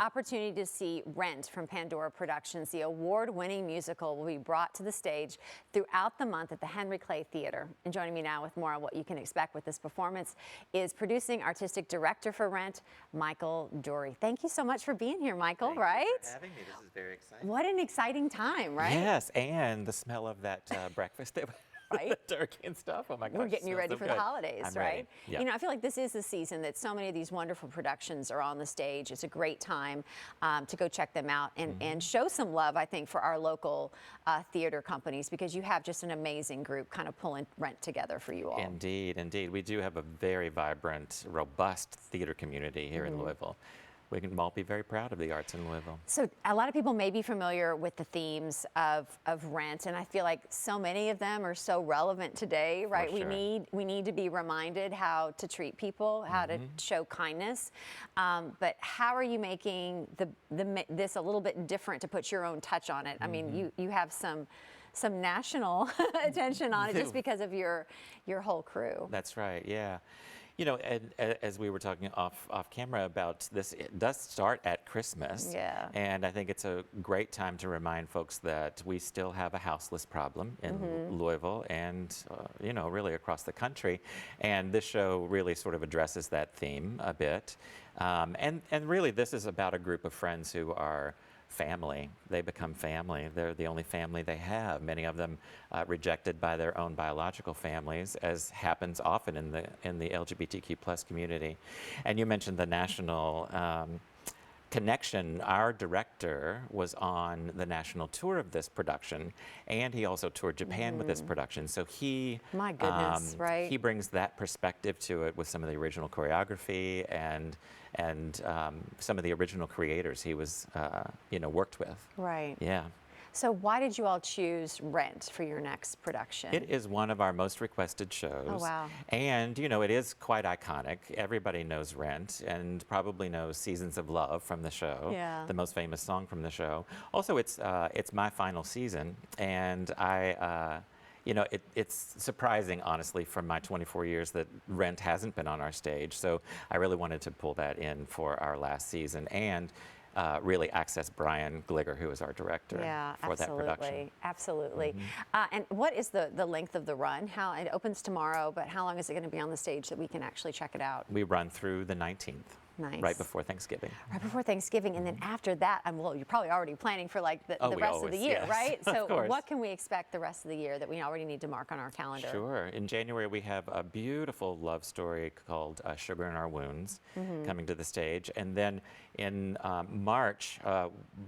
opportunity to see Rent from Pandora Productions. The award-winning musical will be brought to the stage throughout the month at the Henry Clay Theater. And joining me now with more on what you can expect with this performance is producing artistic director for Rent, Michael Dury. Thank you so much for being here, Michael. Thank right? you for having me. This is very exciting. What an exciting time, right? Yes, and the smell of that breakfast that Right. the turkey and stuff. Oh my gosh. We're getting you ready so for good. the holidays, I'm right? Ready. Yep. You know, I feel like this is the season that so many of these wonderful productions are on the stage. It's a great time to go check them out and show some love, I think, for our local theater companies, because you have just an amazing group kind of pulling Rent together for you all. Indeed, indeed. We do have a very vibrant, robust theater community here in Louisville. We can all be very proud of the arts in Louisville. So a lot of people may be familiar with the themes of Rent, and I feel like so many of them are so relevant today, right? For sure. We need to be reminded how to treat people, how to show kindness. But how are you making this a little bit different to put your own touch on it? I mean, you have some national attention on it just because of your whole crew. That's right, yeah. You know, as we were talking off camera about this, it does start at Christmas. Yeah. And I think it's a great time to remind folks that we still have a houseless problem in Louisville and, you know, really across the country. And this show really sort of addresses that theme a bit. And really, this is about a group of friends who are family. They become family. They're the only family they have. Many of them rejected by their own biological families, as happens often in the LGBTQ plus community. And you mentioned the national connection. Our director was on the national tour of this production, and he also toured Japan with this production. So he, my goodness, right? He brings that perspective to it with some of the original choreography and some of the original creators he was, you know, worked with. Right. Yeah. So why did you all choose Rent for your next production? It is one of our most requested shows. Oh, wow. And, you know, it is quite iconic. Everybody knows Rent and probably knows Seasons of Love from the show, Yeah. the most famous song from the show. Also, it's my final season, and you know, it's surprising, honestly, from my 24 years that Rent hasn't been on our stage. So I really wanted to pull that in for our last season and really access Brian Gligger, who is our director, for that production. Absolutely. And what is the length of the run? How it opens tomorrow, but how long is it going to be on the stage that we can actually check it out? We run through the 19th. Nice. Right before Thanksgiving. Right before Thanksgiving, and then after that, well, you're probably already planning for like the rest of the year, yes. right? So Of course. what can we expect the rest of the year that we already need to mark on our calendar? Sure. In January, we have a beautiful love story called Sugar in Our Wounds coming to the stage. And then in March,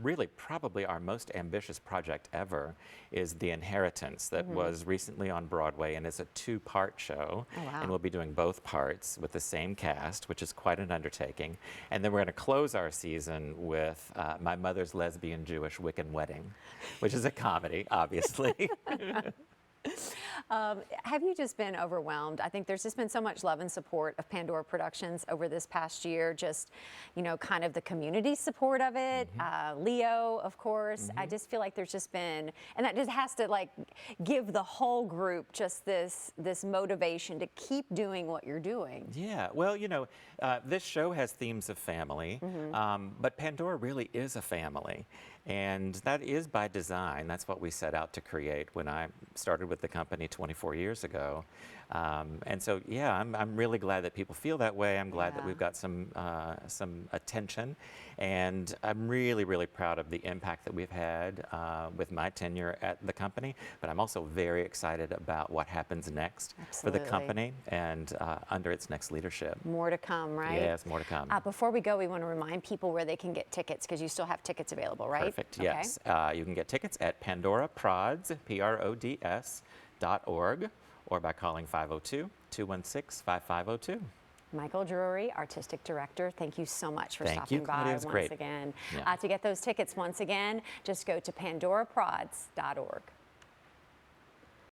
really probably our most ambitious project ever is The Inheritance that was recently on Broadway, and it's a two-part show. Oh, wow. And we'll be doing both parts with the same cast, which is quite an undertaking. And then we're going to close our season with My Mother's Lesbian Jewish Wiccan Wedding, which is a comedy, obviously. Have you just been overwhelmed? I think there's just been so much love and support of Pandora Productions over this past year. Just, you know, kind of the community support of it. Leo, of course. I just feel like there's just been, and that just has to like give the whole group just this motivation to keep doing what you're doing. Yeah, well, you know, this show has themes of family, but Pandora really is a family. And that is by design. That's what we set out to create when I started with the company 24 years ago. And so, yeah, I'm really glad that people feel that way. I'm glad that we've got some attention. And I'm really, really proud of the impact that we've had with my tenure at the company. But I'm also very excited about what happens next for the company and under its next leadership. More to come, right? Yes, more to come. Before we go, we want to remind people where they can get tickets, because you still have tickets available, right? Perfect, yes. You can get tickets at PandoraProds, PRODS.org, or by calling 502-216-5502. Michael Dury, Artistic Director, thank you so much for stopping by once again. Yeah. To get those tickets, once again, just go to PandoraProds.org.